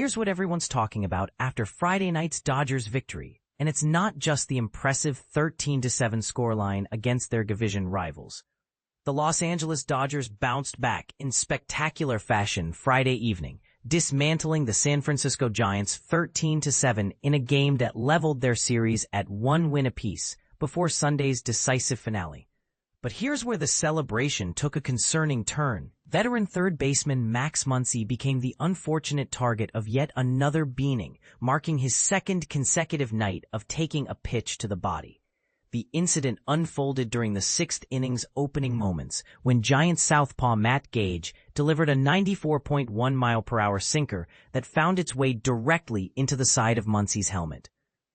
here's what everyone's talking about after Friday night's Dodgers victory, and it's not just the impressive 13-7 scoreline against their division rivals. The Los Angeles Dodgers bounced back in spectacular fashion Friday evening, dismantling the San Francisco Giants 13-7 in a game that leveled their series at 1 win apiece before Sunday's decisive finale. But here's where the celebration took a concerning turn. Veteran third baseman Max Muncy became the unfortunate target of yet another beating, marking his second consecutive night of taking a pitch to the body. The incident unfolded during the sixth inning's opening moments when Giants southpaw Matt Gage delivered a 94.1-mile-per-hour sinker that found its way directly into the side of Muncy's helmet.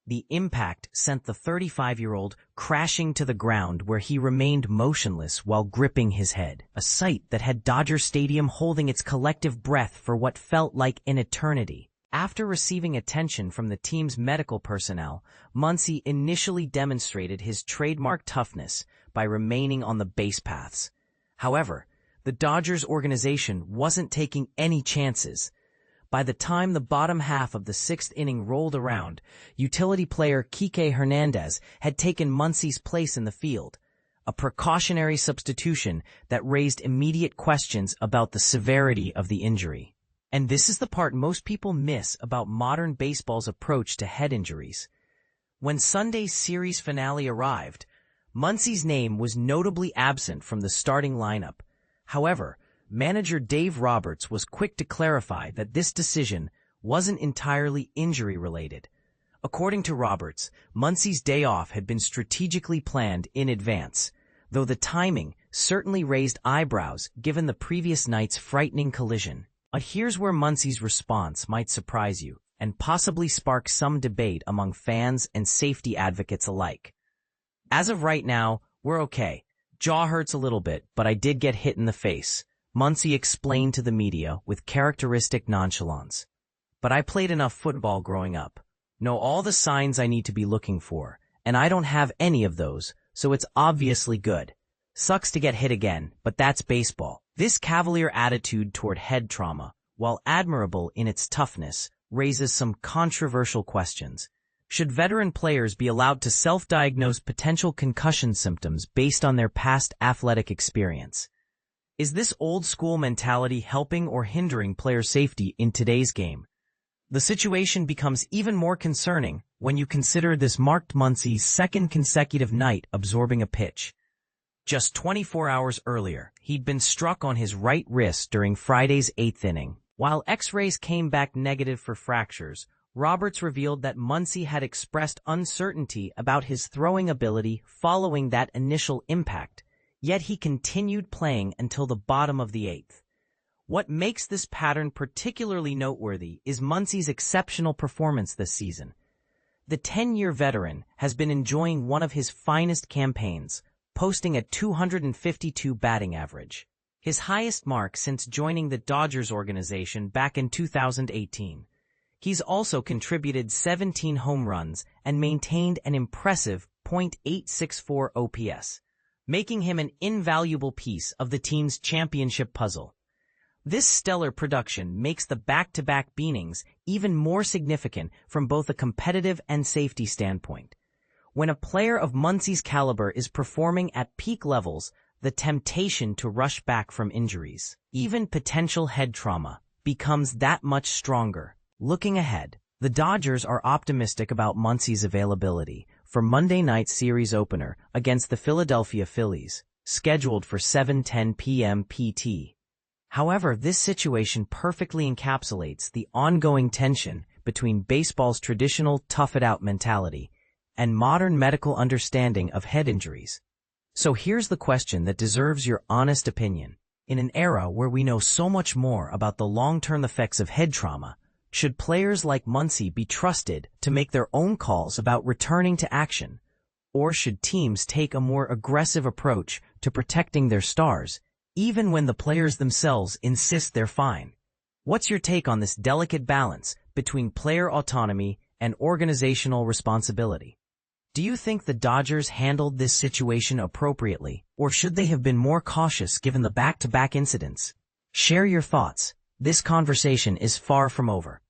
The impact sent the 35-year-old crashing to the ground where he remained motionless while gripping his head, a sight that had Dodger Stadium holding its collective breath for what felt like an eternity. After receiving attention from the team's medical personnel, Muncy initially demonstrated his trademark toughness by remaining on the base paths. However, the Dodgers organization wasn't taking any chances. By the time the bottom half of the sixth inning rolled around, utility player Kike Hernandez had taken Muncy's place in the field, a precautionary substitution that raised immediate questions about the severity of the injury. And this is the part most people miss about modern baseball's approach to head injuries. When Sunday's series finale arrived, Muncy's name was notably absent from the starting lineup. However, manager Dave Roberts was quick to clarify that this decision wasn't entirely injury-related. According to Roberts, Muncy's day off had been strategically planned in advance, though the timing certainly raised eyebrows given the previous night's frightening collision. But here's where Muncy's response might surprise you and possibly spark some debate among fans and safety advocates alike. As of right now, we're okay. Jaw hurts a little bit, but I did get hit in the face, Muncy explained to the media with characteristic nonchalance. But I played enough football growing up. Know all the signs I need to be looking for, and I don't have any of those, so it's obviously good. Sucks to get hit again, but that's baseball. This cavalier attitude toward head trauma, while admirable in its toughness, raises some controversial questions. Should veteran players be allowed to self-diagnose potential concussion symptoms based on their past athletic experience? Is this old-school mentality helping or hindering player safety in today's game? The situation becomes even more concerning when you consider this marked Muncy's second consecutive night absorbing a pitch. Just 24 hours earlier, he'd been struck on his right wrist during Friday's eighth inning. While X-rays came back negative for fractures, Roberts revealed that Muncy had expressed uncertainty about his throwing ability following that initial impact, yet he continued playing until the bottom of the eighth. What makes this pattern particularly noteworthy is Muncy's exceptional performance this season. The 10-year veteran has been enjoying one of his finest campaigns, posting a .252 batting average, his highest mark since joining the Dodgers organization back in 2018. He's also contributed 17 home runs and maintained an impressive .864 OPS, making him an invaluable piece of the team's championship puzzle. This stellar production makes the back-to-back beatings even more significant from both a competitive and safety standpoint. When a player of Muncy's caliber is performing at peak levels, the temptation to rush back from injuries, even potential head trauma, becomes that much stronger. Looking ahead, the Dodgers are optimistic about Muncy's availability for Monday night's series opener against the Philadelphia Phillies, scheduled for 7:10 p.m. PT. However, this situation perfectly encapsulates the ongoing tension between baseball's traditional tough-it-out mentality and modern medical understanding of head injuries. So here's the question that deserves your honest opinion. In an era where we know so much more about the long-term effects of head trauma, should players like Muncy be trusted to make their own calls about returning to action? Or should teams take a more aggressive approach to protecting their stars, even when the players themselves insist they're fine? What's your take on this delicate balance between player autonomy and organizational responsibility? Do you think the Dodgers handled this situation appropriately, or should they have been more cautious given the back-to-back incidents? Share your thoughts. This conversation is far from over.